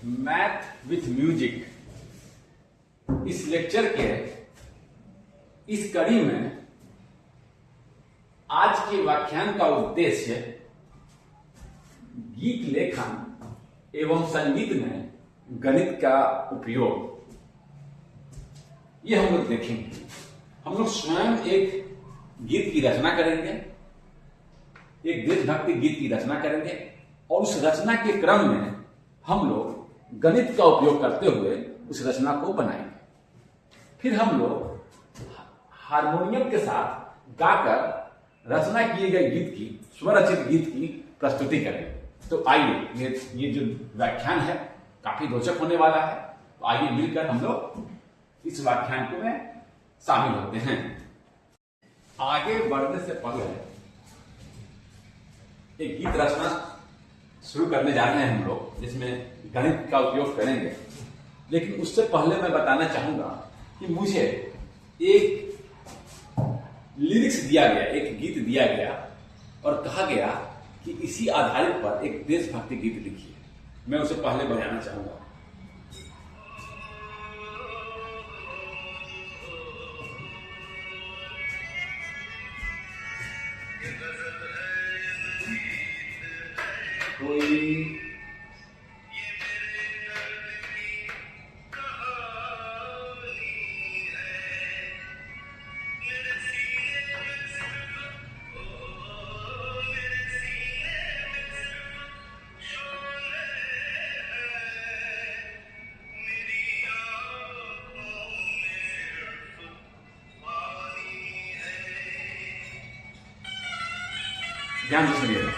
Math with music इस lecture के इस कड़ी में आज के व्याख्यान का उद्देश्य गीत लेखन एवं संगीत में गणित का उपयोग ये हम लोग देखेंगे। हम लोग स्वयं एक गीत की रचना करेंगे, एक देशभक्ति गीत की रचना करेंगे और उस रचना के क्रम में हम लोग गणित का उपयोग करते हुए उस रचना को बनाएंगे। फिर हम लोग हारमोनियम के साथ गाकर रचना किए गए गीत की, स्वरचित गीत की प्रस्तुति करेंगे। तो आइए ये जो व्याख्यान है काफी रोचक होने वाला है। तो आइए मिलकर हम लोग इस व्याख्यान को में शामिल होते हैं। आगे बढ़ने से पहले एक गीत रचना शुरू करने जा रहे हैं हम लोग, जिसमें गणित का उपयोग करेंगे। लेकिन उससे पहले मैं बताना चाहूंगा कि मुझे एक लिरिक्स दिया गया, एक गीत दिया गया और कहा गया कि इसी आधारित पर एक देशभक्ति गीत लिखिए। मैं उसे पहले बजाना चाहूंगा। कोई ध्यान से सुनिएगा।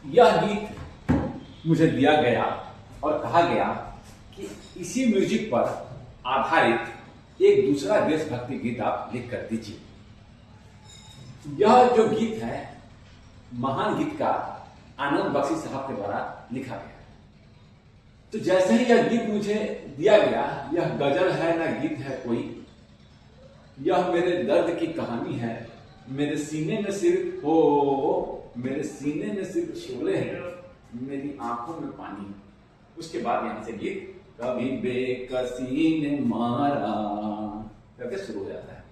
यह गीत मुझे दिया गया और कहा गया कि इसी म्यूजिक पर आधारित एक दूसरा देशभक्ति गीत आप लिख कर दीजिए। यह जो गीत है महान गीतकार आनंद बख्शी साहब के द्वारा लिखा गया। तो जैसे ही यह गीत मुझे दिया गया, यह गजल है ना गीत है कोई, यह मेरे दर्द की कहानी है, मेरे सीने में सिर्फ मेरे सीने में सिर्फ शोले हैं, मेरी आंखों में पानी है। उसके बाद यहां से गीत कभी बेकसी ने मारा करके शुरू हो जाता है।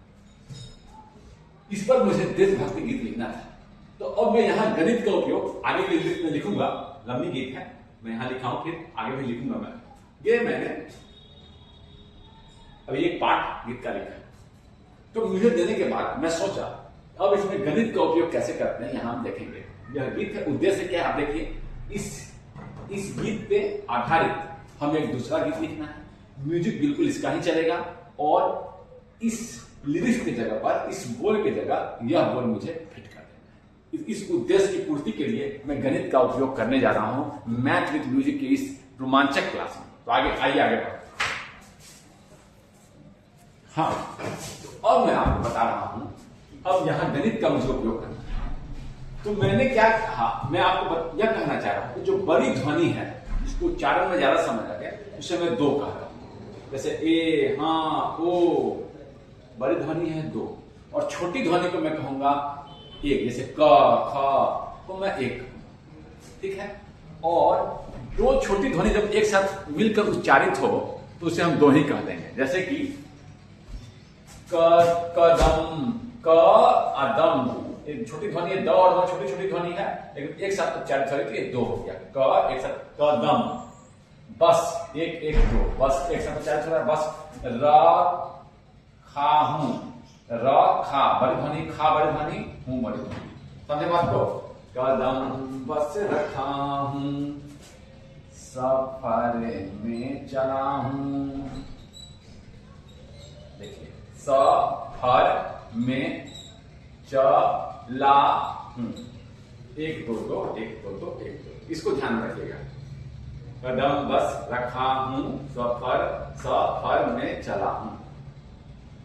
इस पर मुझे देशभक्ति गीत लिखना था। तो अब मैं यहाँ गणित का उपयोग आगे के लिस्ट में लिखूंगा। लंबी गीत है, मैं यहाँ लिखा हूं, फिर आगे भी लिखूंगा। मैंने अभी एक पाठ गीत का लिखा। तो मुझे देने के बाद मैं सोचा अब इसमें गणित का उपयोग कैसे करते हैं, यहां हम देखेंगे। यह गीत है, उद्देश्य क्या है आप देखिए। इस गीत पे आधारित हमें एक दूसरा गीत लिखना है, म्यूजिक बिल्कुल इसका ही चलेगा और इस लिरिक्स की जगह पर, इस बोल की जगह यह बोल मुझे फिट कर देना है। इस उद्देश्य की पूर्ति के लिए मैं गणित का उपयोग करने जा रहा हूं मैथ विथ म्यूजिक की इस रोमांचक क्लास में। तो आगे बढ़ते। हाँ, तो अब मैं आपको बता रहा हूं अब यहां गणित का मुझे उपयोग करना है। तो मैंने क्या कहा, मैं आपको यह कहना चाह रहा हूं कि जो बड़ी ध्वनि है, जिसको उच्चारण में ज्यादा समय लगे, उसे मैं दो कहता हूं। जैसे ए, हाँ, ओ, बड़ी ध्वनि है दो, और छोटी ध्वनि को मैं कहूंगा एक, जैसे क, ख को मैं एक कहूंगा। ठीक है। और दो छोटी ध्वनि जब एक साथ मिलकर उच्चारित हो तो उसे हम दो ही कह देंगे। जैसे कि कदम, क अदम, एक छोटी ध्वनि है, द और द छोटी छोटी ध्वनि है, लेकिन एक साथ उच्चारित हो तो ये दो हो गया। क एक साथ कदम, बस एक दो, बस एक साथ उच्चारित हो रहा है, बस। र खा हूं, र खा बड़ी ध्वनि, खा बड़ी ध्वनि, हूं बड़ी ध्वनि। समझे बात को? कदम बस रखा हूं, सफर में चला हूं। देखिए, सफर में चला हूं, एक दो दो, एक दो दो, एक दो। इसको ध्यान में रखिएगा। कदम बस रखा हूं, सफर में चला हूं,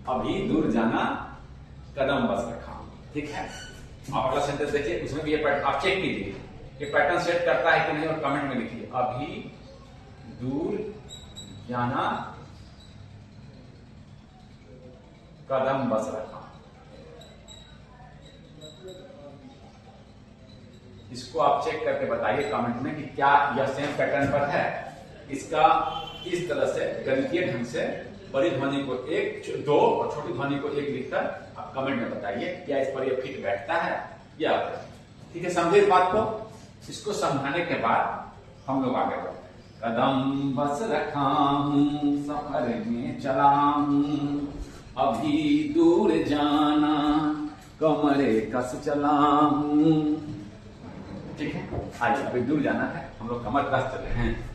अभी दूर जाना, कदम बस रखा हूं। ठीक है। आप अगला सेंटेंस देखिए, उसमें भी ये आप चेक कीजिए। ये पैटर्न सेट करता है कि नहीं, और कमेंट में लिखिए। अभी दूर जाना, कदम बस रखा। इसको आप चेक करके बताइए कमेंट में कि क्या यह सेम पैटर्न पर है। इसका इस तरह से गणितीय ढंग से बड़ी ध्वनि को 1, 2 और छोटी ध्वनि को 1 लिखकर आप कमेंट में बताइए क्या इस पर यह फिट बैठता है या। ठीक है, समझे इस बात को। इसको समझाने के बाद हम लोग आगे बढ़ते हैं। कदम बस रखा हूं, सफर में चला हूं, अभी दूर जाना, कमरे कस चला हूं। ठीक है, आइए, अभी दूर जाना है, हम लोग कमर कस चले हैं।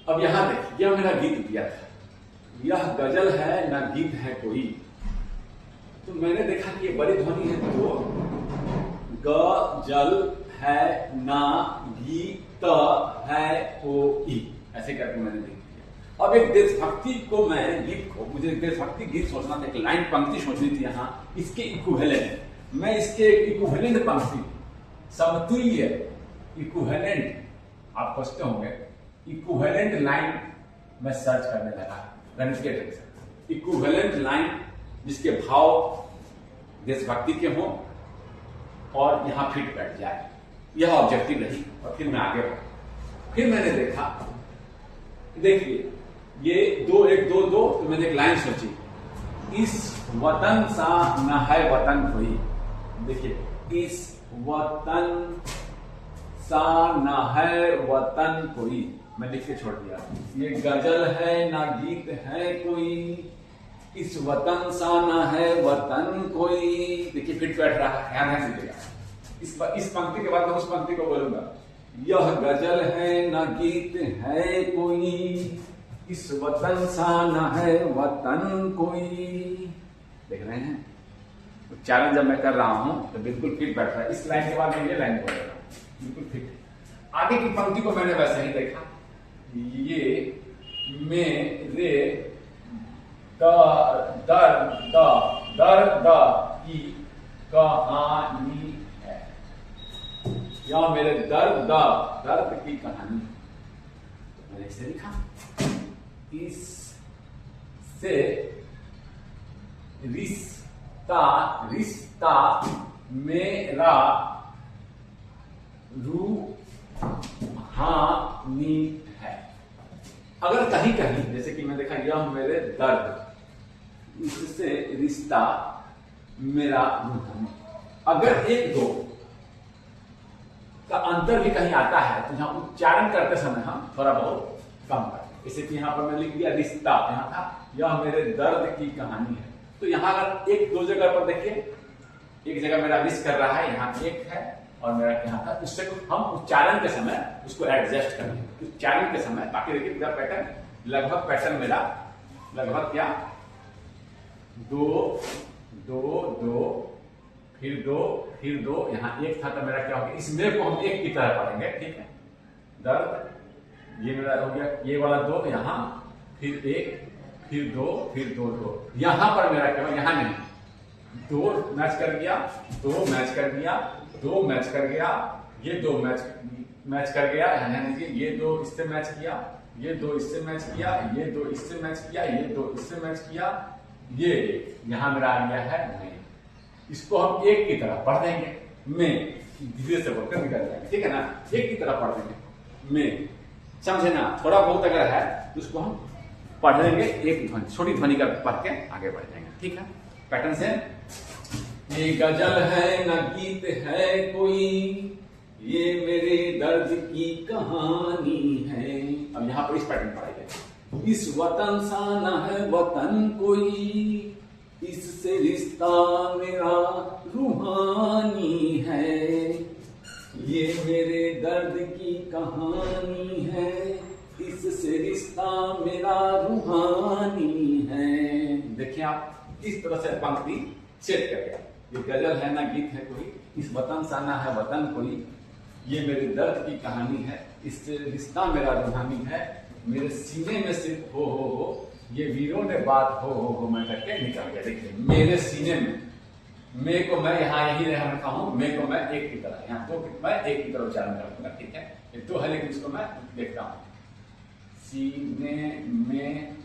अब यहां देखिए, यह मेरा गीत दिया था, यह गजल है ना गीत है कोई। तो मैंने देखा कि ये बड़ी ध्वनि है, तो गजल है ना गीत है कोई, ऐसे करके मैंने लिख दिया। अब एक देशभक्ति को मैं गीत को, मुझे देशभक्ति गीत सोचना था, एक लाइन पंक्ति सोचनी थी यहाँ, इसके इक्विवेलेंट मैं इसके इक्विवेलेंट पंक्ति, समतुल्य इक्विवेलेंट, आप सोचते होंगे इक्विवेलेंट लाइन मैं सर्च करने लगा गणितीय ढंग से। इक्विवेलेंट लाइन जिसके भाव देशभक्ति के हों और यहां फिट बैठ जाए, यह ऑब्जेक्टिव रही। और फिर मैं आगे बढ़ा, फिर मैंने देखा, देखिए ये 2 1 2 2, तो मैंने एक लाइन सोची, इस वतन सा न है वतन कोई। देखिए, इस वतन सा न है वतन कोई, मैं लिख के छोड़ दिया। ये गजल है ना गीत है कोई, इस वतन सा न है वतन कोई। देखिए फिट बैठ रहा है, ध्यान से देखिएगा। इस पंक्ति के बाद मैं उस पंक्ति को बोलूंगा, यह गजल है ना गीत है कोई, इस वतन सा न है वतन कोई। देख रहे हैं, उच्चारण जब मैं कर रहा हूं तो बिल्कुल फिट बैठ रहा है। इस लाइन के बाद मैं ये लाइन बोल रहा हूं, बिल्कुल फिट। आगे की पंक्ति को मैंने वैसे ही देखा, ये मेरे दर्द की कहानी है, या मेरे दर्द की कहानी। तो मैंने इसे लिखा, इससे रिश्ता मेरा रूहानी है। अगर कहीं कहीं जैसे कि मैं देखा, यह मेरे दर्द, इससे रिश्ता मेरा रूहानी, अगर 1 2 का अंतर भी कहीं आता है तो यहां उच्चारण करते समय हम थोड़ा बहुत कम करते। जैसे कि यहां पर मैं लिख दिया रिश्ता, यहां था यह मेरे दर्द की कहानी है। तो यहां अगर 1 2 जगह पर देखिए, एक जगह मेरा मिस कर रहा है, यहाँ 1 है और मेरा यहाँ था, उससे हम उच्चारण के समय उसको एडजस्ट करेंगे उच्चारण के समय। बाकी देखिए पूरा पैटर्न, लगभग पैटर्न मेरा लगभग क्या 2 2 2 फिर 2 फिर 2, यहाँ 1 था तो मेरा क्या हो गया, इस मेरे को हम 1 की तरह पढ़ेंगे। ठीक है, दर्द ये मेरा हो गया, ये वाला 2 यहाँ, फिर 1 फिर 2 फिर 2 2, यहां पर मेरा क्या, यहां नहीं, 2 मैच कर गया, 2 मैच कर गया, 2 मैच कर गया, ये 2 मैच कर गया, यहाँ लीजिए, ये 2 इससे मैच किया, ये 2 इससे मैच किया, ये 2 इससे मैच किया, ये 2 इससे मैच किया, ये यहां मेरा आ गया है मैं। इसको हम 1 की तरह पढ़ देंगे, मैं धीरे से बोलकर निकल जाएंगे। ठीक है ना, 1 की तरह पढ़ देंगे, मैं, समझे ना। थोड़ा बहुत अगर है तो उसको हम पढ़ लेंगे, एक ध्वनि, छोटी ध्वनि का पढ़ के आगे बढ़ जाएंगे। ठीक है, पैटर्न से, ये गजल है न गीत है कोई, ये मेरे दर्द की कहानी है। अब यहां पर इस पैटर्न पढ़ेंगे, इस वतन सा न है वतन कोई, इससे रिश्ता मेरा रूहानी है, ये मेरे दर्द की कहानी है, इससे रिश्ता मेरा रूहानी है। देखिए आप, इस तरह से पंक्ति सेट कर गया, ये गजल है ना गीत है कोई, इस वतन सा ना है वतन कोई, ये मेरे दर्द की कहानी है, इससे रिश्ता मेरा रूहानी है, मेरे सीने में सिर्फ हो, ये वीरों ने बात हो मैं करके निकल गया। देखिए मेरे सीने में मे को मैं यहाँ यही रखा हूं, मे को मैं एक की तरह, यहाँ दो मैं एक की तरह उच्चारण करूंगा, ठीक है। ये दो है लेकिन इसको मैं देखता हूं। सीने में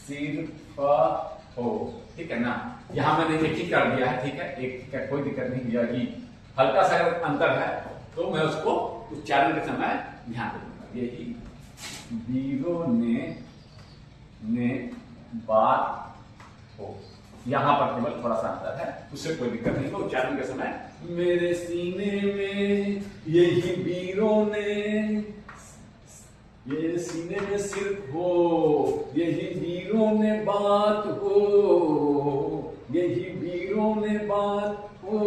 सिर हो, ठीक है ना। यहाँ मैंने एक ही कर दिया है, ठीक है, एक का कोई दिक्कत नहीं। यही हल्का सा अगर अंतर है तो मैं उसको उच्चारण के समय ध्यान रखूंगा। यही वीरों ने बात हो, यहां पर केवल थोड़ा सा अंतर है, उससे कोई दिक्कत नहीं है। उच्चारण के समय मेरे सीने में यही वीरों ने, ये सीने में सिर्फ हो, यही वीरों ने बात हो, यही वीरों ने बात हो,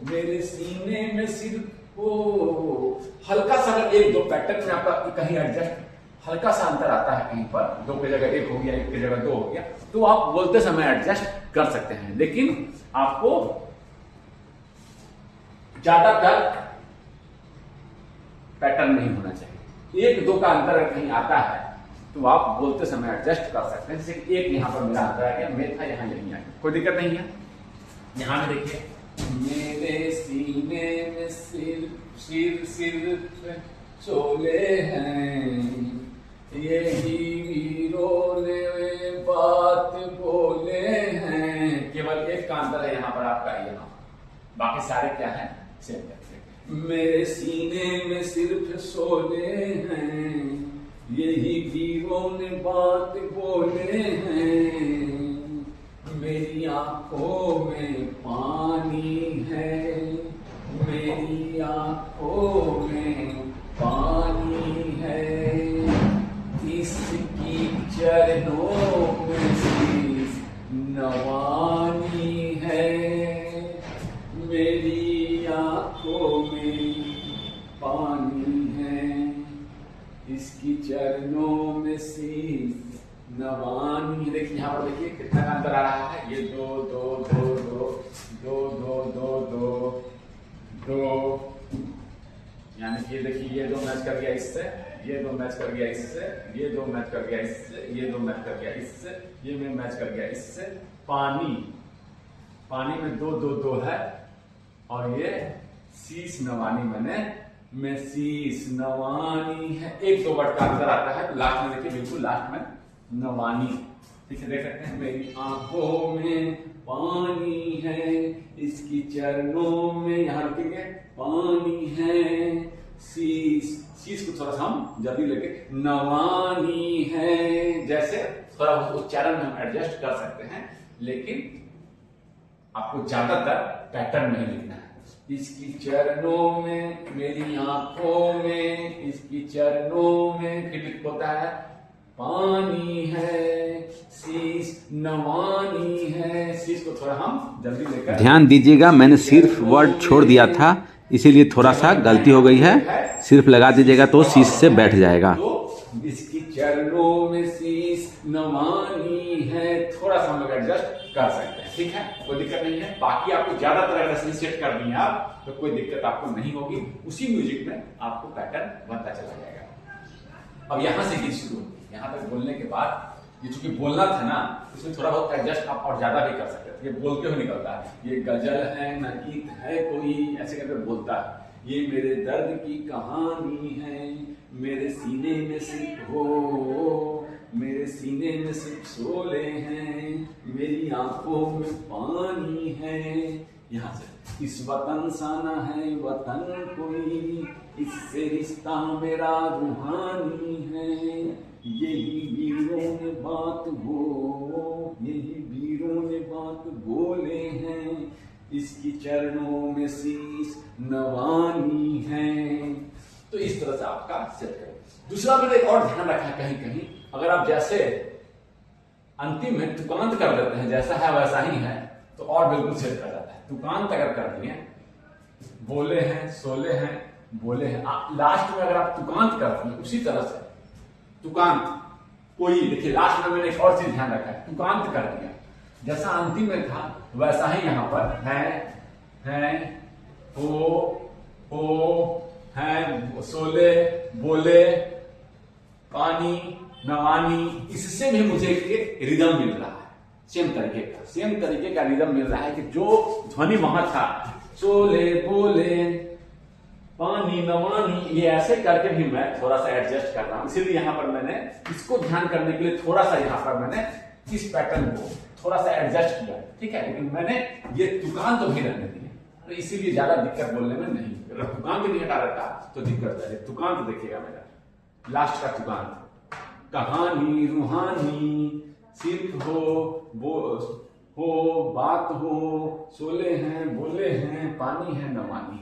मेरे सीने में सिर्फ हो। हल्का सा अगर एक दो पैटर्न में आपका कहीं एडजस्ट, हल्का सा अंतर आता है कहीं पर, दो की जगह एक हो गया, एक की जगह दो हो गया, तो आप बोलते समय एडजस्ट कर सकते हैं। लेकिन आपको ज्यादातर पैटर्न नहीं होना चाहिए। एक दो का अंतर अगर कहीं आता है तो आप बोलते समय एडजस्ट कर सकते हैं। जैसे एक यहां पर मेरा अंतर आ गया, मैं था यहां यहीं आ गया, कोई दिक्कत नहीं है। यहां में देखिए, मेरे सीने में सिर्फ चोले हैं, यही वीरों ने बात बोले हैं। केवल एक का अंतर है यहां पर आपका, यहां, बाकी सारे क्या है सेम है। मेरे सीने में सिर्फ सोले हैं, यही वीरों ने बात बोले हैं, मेरी आंखों में पानी है, मेरी आंखों में पानी है, इसकी चरणों में शीश नवानी है, मेरी आंखों में पानी है, इसकी चरणों में शीश नवानी। देखिए यहाँ पर देखिए कितना अंतर आ रहा है। ये दो दो दो दो दो दो दो दो दो, यानी कि देखिए ये दो मैच कर गया इससे, ये दो मैच कर गया इससे, ये दो मैच कर गया इससे, ये दो मैच कर गया इससे, ये में मैच कर गया इससे। पानी, पानी में दो दो दो है, और ये शीश नवानी में शीश नवानी है। एक दो वर्ड का अंतर आता है, लास्ट में देखिए, बिल्कुल लास्ट में नवानी, ठीक है, देख सकते हैं। मेरी आंखों में पानी है, इसकी चरणों में, यहाँ रुकेंगे, पानी है, शीश को थोड़ा सा हम जल्दी लेके नवानी है, जैसे थोड़ा उच्चारण में हम एडजस्ट कर सकते हैं, लेकिन आपको ज्यादातर पैटर्न नहीं लिखना है। इसकी चरणों में, मेरी आंखों में, इसकी चरणों में, फिर होता है पानी है, शीश नवानी है। शीश को थोड़ा हम जल्दी लेकर ध्यान दीजिएगा, मैंने सिर्फ वर्ड छोड़ दिया था, इसीलिए थोड़ा सा गलती हो गई है। सिर्फ लगा दीजिएगा तो शीश से बैठ जाएगा। तो इसकी चरणों में शीश नवानी है, थोड़ा सा हम लोग एडजस्ट कर सकते हैं, ठीक है, कोई दिक्कत नहीं है। बाकी आपको ज्यादातर अगर सेट कर दी आप तो कोई दिक्कत आपको नहीं होगी। उसी म्यूजिक में आपको पैटर्न बनता चला जाएगा। अब यहां से गीत शुरू होगी, यहां तक बोलने के बाद ये चूंकि बोलना था ना, इसमें थोड़ा बहुत एडजस्ट आप और ज्यादा भी कर सकते हैं। ये बोलते हुए निकलता है, ये गजल है न गीत है कोई, ऐसे करके बोलता है। ये मेरे दर्द की कहानी है, मेरे सीने में सिर्फ हो, मेरे सीने में सिर्फ शोले हैं, मेरी आंखों में पानी है। यहाँ से इस वतन सा न है वतन कोई, इससे रिश्ता मेरा रूहानी है, यही वीरों ने बात हो, यही वीरों ने बात बोले हैं, इसकी चरणों में शीश नवानी है। तो इस तरह से आपका सेट करें। दूसरा मैंने एक और ध्यान रखा है, कहीं कहीं अगर आप जैसे अंतिम में तुकांत कर देते हैं, जैसा है वैसा ही है, तो और बिल्कुल सेट कर जाता है। तुकांत अगर कर दिए, बोले हैं, सोले हैं, बोले हैं, लास्ट में अगर आप तुकांत करते हैं उसी तरह से तुकांत कोई, देखिए लास्ट में मैंने एक और चीज ध्यान रखा है, तुकांत कर दिया, जैसा अंतिम में था वैसा ही यहां पर है, हो, है, सोले, बोले, पानी, नवानी, इससे भी मुझे एक रिदम मिल रहा है। सेम तरीके का रिदम मिल रहा है कि जो ध्वनि वहां था, चोले बोले पानी नवानी, ये ऐसे करके भी मैं थोड़ा सा एडजस्ट कर रहा हूं। इसीलिए यहां पर मैंने इसको ध्यान करने के लिए थोड़ा सा यहां पर मैंने इस पैटर्न को थोड़ा सा एडजस्ट किया, ठीक है। लेकिन मैंने ये तुकान तो भी रहने दिए, तो इसीलिए ज्यादा दिक्कत बोलने में नहीं। अगर तुकान भी नहीं हटा रहता तो दिक्कत है। तुकान तो देखिएगा मेरा लास्ट का तुकान, कहानी रूहानी सिर्फ हो बात हो, सोले हैं बोले हैं पानी है नवानी,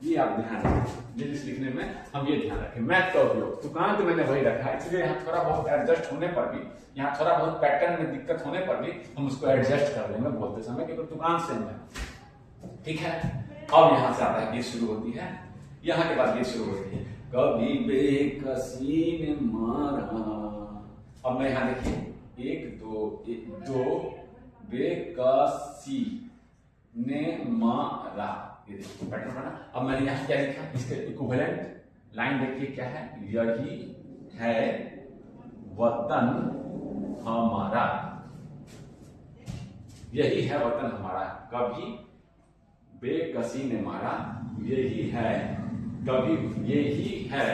ये आप ध्यान रखें। लिरिक्स लिखने में हम ये ध्यान रखें। मैथ का उपयोग, तुकान तो मैंने वही रखा है, इसलिए यहाँ थोड़ा बहुत एडजस्ट होने पर भी, यहाँ थोड़ा बहुत पैटर्न में दिक्कत होने पर भी हम उसको एडजस्ट कर लेंगे बोलते समय, क्योंकि तुकान सेम है, ठीक है। अब यहाँ से आता है गीत शुरू होती है, यहाँ के बाद गीत शुरू होती है, कभी बेकसी ने मारा। अब मैं यहाँ देखिए एक दो बेकसी ने मारा, ये देखिए पैटर्न बना। अब मैंने यहाँ क्या लिखा, इसके इक्विवेलेंट लाइन देखिए क्या है, यही है वतन हमारा, यही है वतन हमारा, कभी बेकसी ने मारा, यही है, कभी यही है,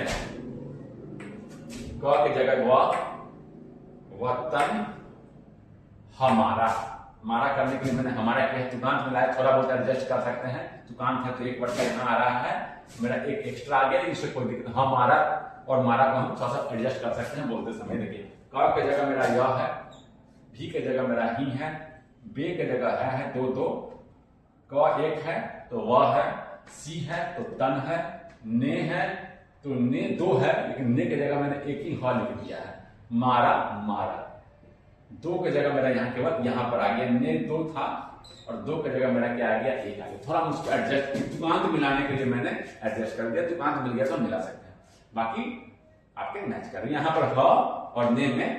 क की जगह वतन हमारा। हमारा करने के लिए मैंने हमारा किया, तुकांत में लाया, थोड़ा बहुत एडजस्ट कर सकते हैं। तुकांत है तो एक वर्ड का यहाँ आ रहा है, मेरा एक एक्स्ट्रा आ गया, इससे कोई दिक्कत। हमारा और मारा को हम थोड़ा सा एडजस्ट कर सकते हैं बोलते समय। देखिए क की जगह मेरा यह है, भी की जगह मेरा ही है, बे की जगह है दो, क एक है तो वह है, सी है तो तन है, ने है तो ने दो है, लेकिन ने की जगह मैंने एक ही ह लिख दिया है, मारा मारा। दो की जगह मेरा यहाँ केवल यहाँ पर आ गया, ने दो था और दो की जगह मेरा क्या आ गया, एक आ गया। थोड़ा मुझको एडजस्ट, तुकांत मिलाने के लिए मैंने एडजस्ट कर दिया, तुकांत मिल गया तो मिला सकते हैं, बाकी आपके मैच कर। यहाँ पर ह और ने में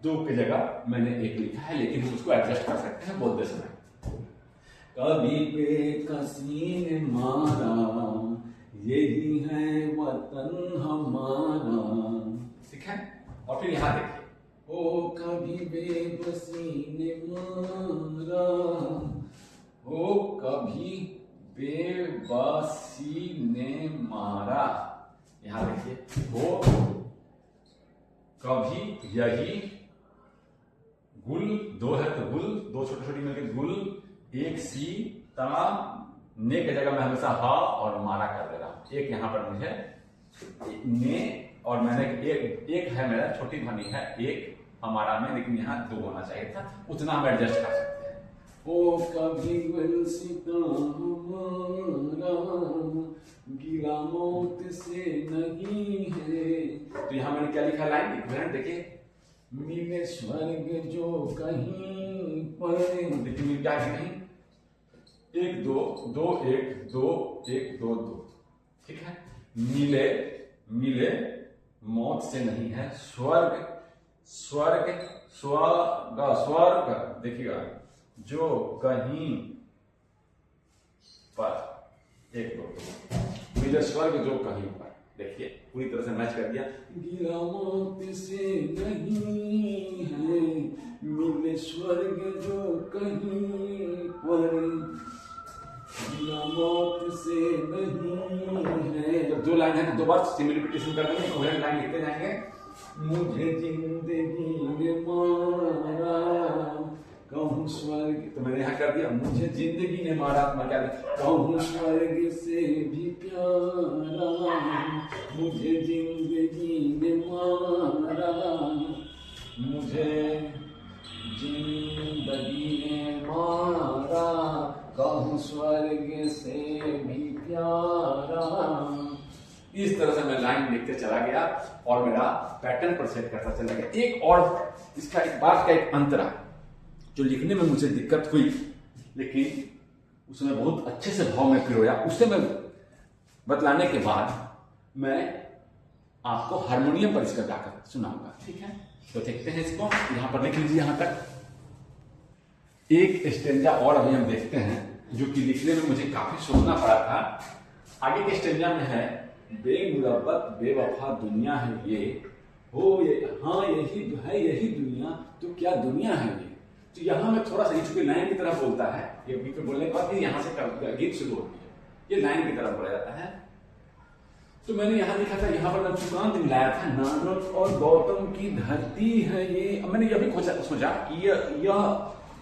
दो की जगह मैंने एक लिखा है, लेकिन हम उसको एडजस्ट कर सकते हैं बोलते समय। कभी बेकसी ने मारा, यही है वतन हमारा, ठीक है। और फिर यहाँ देखिए, ओ कभी बेबसी ने मारा, ओ कभी बेबसी ने मारा। यहाँ देखिए, ओ कभी यही, गुल दो है तो गुल, दो छोटी छोटी मिलकर गुल, एक सी ता, ने की जगह मैं हमेशा हा और मारा कर दे रहा हूं। एक यहाँ पर मुझे ने और मैंने एक है मेरा छोटी ध्वनि है एक हमारा में, लेकिन यहाँ दो होना चाहिए था, उतना हम एडजस्ट कर सकते हैं। ओ कभी गिला मौत से नहीं है, तो यहाँ मैंने क्या लिखा लाइन इक्विवेलेंट देखिए, मिले स्वर्ग जो कहीं पर, देखिए मिल क्या कहीं, एक दो दो एक दो एक दो दो, ठीक है। मिले मिले मौत से नहीं है, स्वर्ग स्वर्ग स्वर्ग स्वर्ग देखिएगा जो कहीं पर, एक दो मिले स्वर्ग जो कहीं पर, देखिए पूरी तरह से मैच कर दिया। गिरा मौत से नहीं है, मिले स्वर्ग जो कहीं पर, गिरा मौत से नहीं है। जब दो लाइन है तो दो बार सिमिलिफिकेशन कर देंगे, तो लाइन लिखते जाएंगे। मुझे जिंदगी ने मारा, कहूँ स्वर्ग, तो मैंने यहाँ कर दिया, मुझे जिंदगी ने मारा, मैं क्या कहूँ स्वर्ग से भी प्यारा, मुझे जिंदगी ने मारा, मुझे जिंदगी ने मारा, कहूँ स्वर्ग से भी प्यारा। इस तरह से मैं लाइन लिखते चला गया और मेरा पैटर्न पर सेट करता चला गया। एक और इसका एक बात का एक अंतरा जो लिखने में मुझे दिक्कत हुई, लेकिन उसमें बहुत अच्छे से भाव में पिरोया, उससे मैं बतलाने के बाद मैं आपको हारमोनियम पर इसका गाकर सुनाऊंगा, ठीक है। तो देखते हैं इसको, यहाँ पर लिख लीजिए। यहाँ तक एक स्टेंजा और अभी हम देखते हैं, जो कि लिखने में मुझे काफी सोचना पड़ा था। आगे के स्टेंजा में है, बेमुरब्बत बेवफा दुनिया है ये, हो ये हाँ यही है यही दुनिया, तो क्या दुनिया है ये, तो यहाँ मैं थोड़ा सा चूंकि लाइन की तरह बोलता है, ये बीच में बोलने के बाद यहाँ से गीत शुरू होती है, ये लाइन की तरह बोला जाता है। तो मैंने यहाँ लिखा था, यहाँ पर मैं तुकांत मिलाया था, नानक और गौतम की धरती है ये। अब मैंने यह भी सोचा कि यह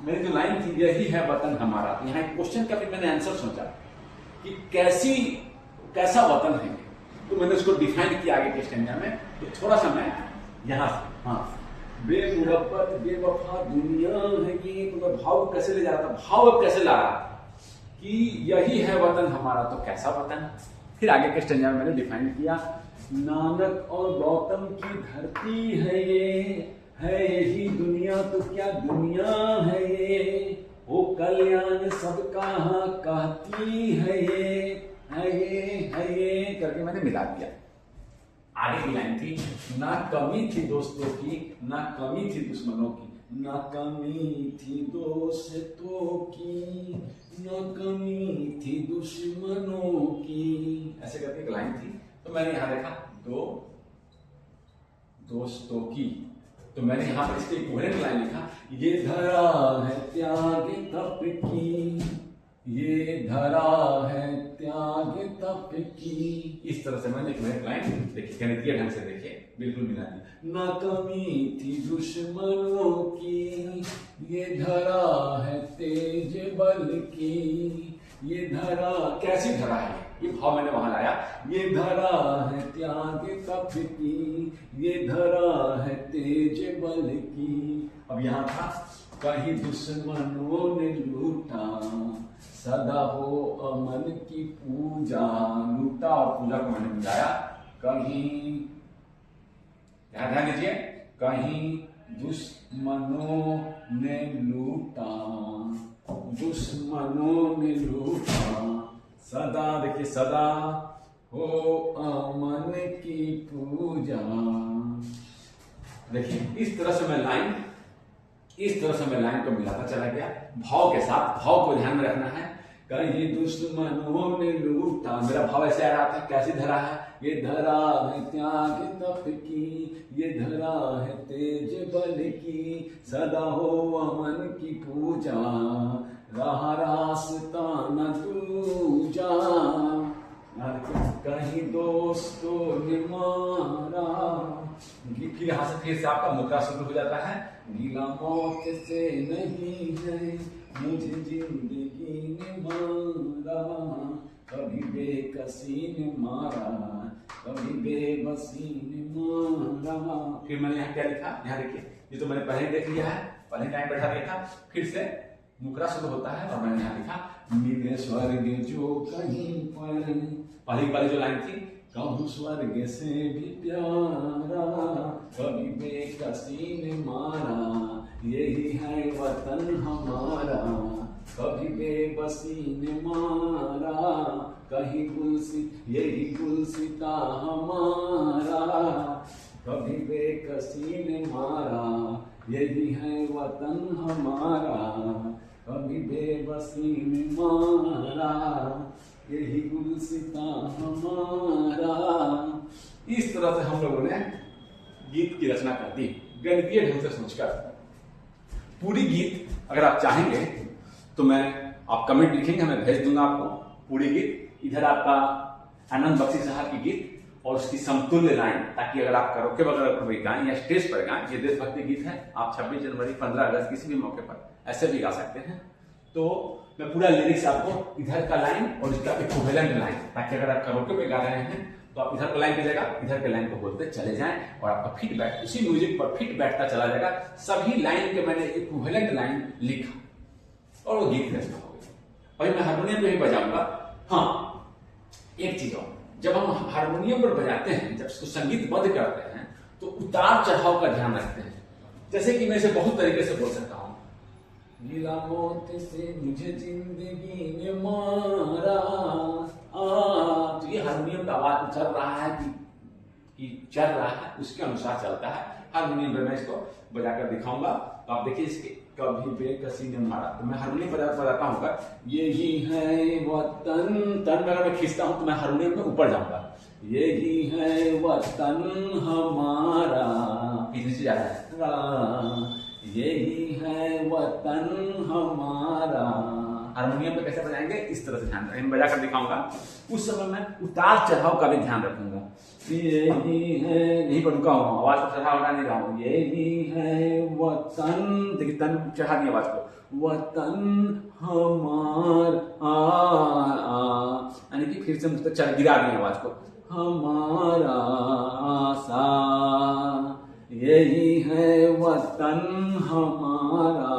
मेरी जो लाइन थी, यही है वतन हमारा। यहाँ एक क्वेश्चन का भी मैंने आंसर सोचा कि कैसा वतन है, तो मैंने उसको डिफाइन किया आगे के स्टैंजा में। तो थोड़ा सा मैं यहाँ से, हाँ, बेमुरब्बत बेवफा दुनिया है ये, तो मैं भाव कैसे ले जा रहा था, भाव अब कैसे ला रहा था कि यही है वतन हमारा, तो कैसा वतन। फिर आगे के स्टैंजा में मैंने डिफाइन किया, नानक और गौतम की धरती है ये, है यही दुनिया, तो क्या दुनिया है ये, वो कल्याण सबका कहती है ये, है ये करके मैंने मिला दिया। आगे की लाइन थी, ना कमी थी दोस्तों की, ना कमी थी दुश्मनों की, ना कमी थी दोस्तों की, ना कमी थी दुश्मनों की, ऐसे करके एक लाइन थी। तो मैंने यहाँ देखा दो दोस्तों की, तो मैंने यहाँ पर इसके इक्विवेलेंट लाइन लिखा, ये धरा है त्याग तप की, ये धरा है त्याग तप की। इस तरह से मैंने इक्विवेलेंट लाइन देखी, गणितीय ढंग से देखिए, बिल्कुल बिना दी। ना कमी थी दुश्मनों की, ये धरा है तेज बल की, ये धरा कैसी धरा है, ये भाव मैंने वहां लाया, ये धरा है त्याग तप की, ये धरा है तेज बल की। अब यहाँ था, कहीं दुश्मनों ने लूटा, सदा हो अमन की पूजा, लूटा और पूजा को मैंने मिलाया, कहीं ध्यान दीजिए, कहीं दुश्मनों ने लूटा, दुश्मनों ने लूटा, सदा देखिए, सदा हो अमन की पूजा। देखिए इस तरह से मैं लाइन को मिलाता चला गया भाव के साथ। भाव को ध्यान में रखना है, कहीं दुश्मनों ने लूटा, मेरा भाव ऐसे आ रहा था, कैसी धरा है, ये धरा है त्याग तप की, ये धरा है तेज बल की, सदा हो अमन की पूजा, रहा रास्ता न दूजा, कहीं दोस्तों ने मारा। फिर यहाँ से आपका मुद्रा शुरू हो जाता है, गीला मौत से नहीं है मुझे जिंदगी ने मारा, कभी बेकसी ने मारा, कभी बेबसी ने मारा। फिर मैंने यहाँ क्या लिखा, यहाँ देखिए, ये तो मैंने पहले देख लिया है, पहले टाइम बैठा दिया था, फिर से मुकरा शुरू होता है और मैंने यहाँ लिखा, मिले स्वर्ग जो कहीं पर, पहली वाली जो लाइन थी, कहूँ स्वर्ग से भी प्यारा, कभी बेकसी ने मारा, यही है वतन हमारा, कभी बेबसी ने मारा, कहीं यही गुलसिता हमारा, कभी बेकसी ने मारा, यही है वतन हमारा, कभी बेबसी ने मारा, यही गुलसिता हमारा। इस तरह से हम लोगों ने गीत की रचना कर दी, गणितीय ढंग से सोचकर। पूरी गीत अगर आप चाहेंगे तो आप कमेंट लिखेंगे, मैं भेज दूंगा आपको पूरी गीत। इधर आपका आनंद बख्शी साहब की गीत और उसकी समतुल्य लाइन, ताकि अगर आप करोके वगैरह पर गाएं या स्टेज पर गाएं, ये देशभक्ति गीत है, आप 26 जनवरी 15 अगस्त किसी भी मौके पर ऐसे भी गा सकते हैं। तो मैं पूरा लिरिक्स आपको, इधर का लाइन और इसका इक्विवेलेंट लाइन, ताकि अगर आप करोके पे गा रहे हैं तो आप इधर का लाइन की जगह इधर के लाइन को बोलते चले जाएं और आपका फीडबैक उसी म्यूजिक पर फिट बैठता चला जाएगा। सभी लाइन के मैंने इक्विवेलेंट लाइन लिखा और वो गीत रचना हो गई। और मैं हारमोनियम में ही बजाऊंगा। हाँ, एक चीज और, जब हम हारमोनियम पर बजाते हैं, जब उसको संगीतबद्ध करते हैं तो उतार चढ़ाव का ध्यान रखते हैं। जैसे कि मैं इसे बहुत तरीके से बोल सकता हूँ, नीला मौत से मुझे जिंदगी ने मारा, तो ये हारमोनियम का आवाज चल रहा है कि चल रहा है, उसके अनुसार चलता है हारमोनियम पर। मैं इसको बजाकर दिखाऊंगा तो आप देखिए, इसके कभी बेकसी ने मारा, तो मैं हारमोनियम बजाता हूँ, यही है वतन, तन में अगर मैं खींचता हूँ तो मैं हारमोनियम में ऊपर जाऊंगा, यही है वतन हमारा, नीचे जा रहा है, यही है वतन हमारा। हारमोनियम पे कैसे बजाएंगे, इस तरह से ध्यान रखें, बजा कर दिखाऊंगा। उस समय मैं उतार चढ़ाव का भी ध्यान रखूंगा। यही है, यहीं पर रुका हूँ, आवाज को चढ़ा नहीं रहा हूँ। यही है वतन, देखिए तन चढ़ा दी आवाज को, वतन हमारा, यानी कि फिर से मुझे चढ़ गिरा दी आवाज को, हमारा आशा, यही है वतन हमारा।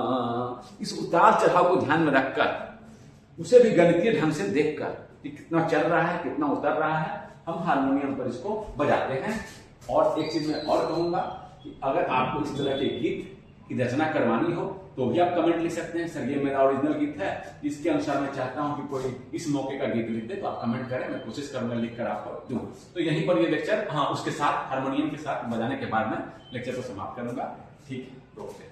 इस उतार चढ़ाव को ध्यान में रखकर, उसे भी गणितीय ढंग से देखकर कि कितना चल रहा है, कितना उतर रहा है, हम हारमोनियम पर इसको बजाते हैं। और एक चीज मैं और कहूंगा कि अगर आपको इस तरह के गीत की रचना करवानी हो तो भी आप कमेंट लिख सकते हैं, सर ये मेरा ओरिजिनल गीत है, इसके अनुसार मैं चाहता हूं कि कोई इस मौके का गीत लिख दे, तो आप कमेंट करें, मैं कोशिश करूंगा लिख कर आपको दूं। तो यहीं पर ये लेक्चर, हाँ उसके साथ हारमोनियम के साथ बजाने के बाद मैं लेक्चर को समाप्त करूंगा। ठीक है, ओके।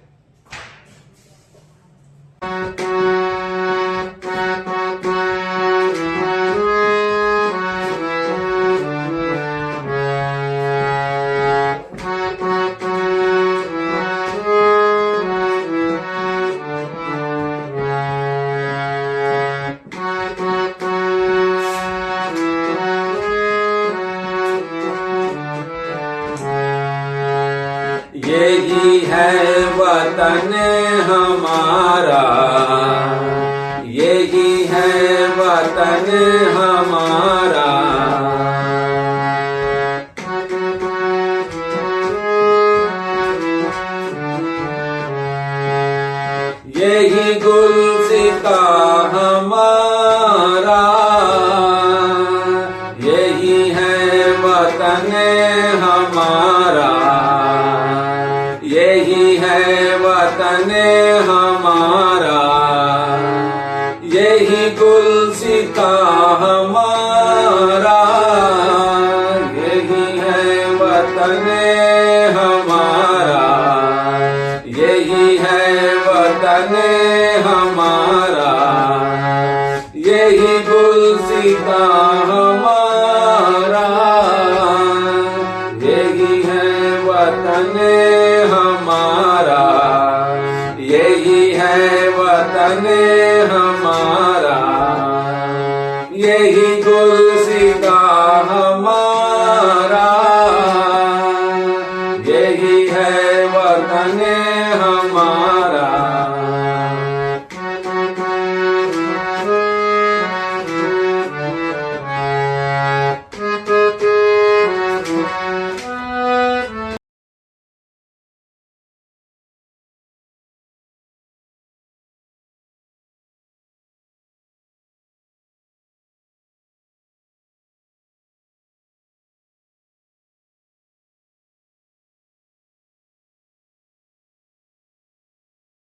यही है वतन हमारा, यही है वतन हमारा। यही गुलसिता हमारा, यही है वतन हमारा, यही है वतन हमारा। यही गुलसिता हमारा, यही है वतन हमारा, यही है वतन हमारा। यही गुलसिता हमारा, यही है वतन हमारा, यही है वतन हमारा।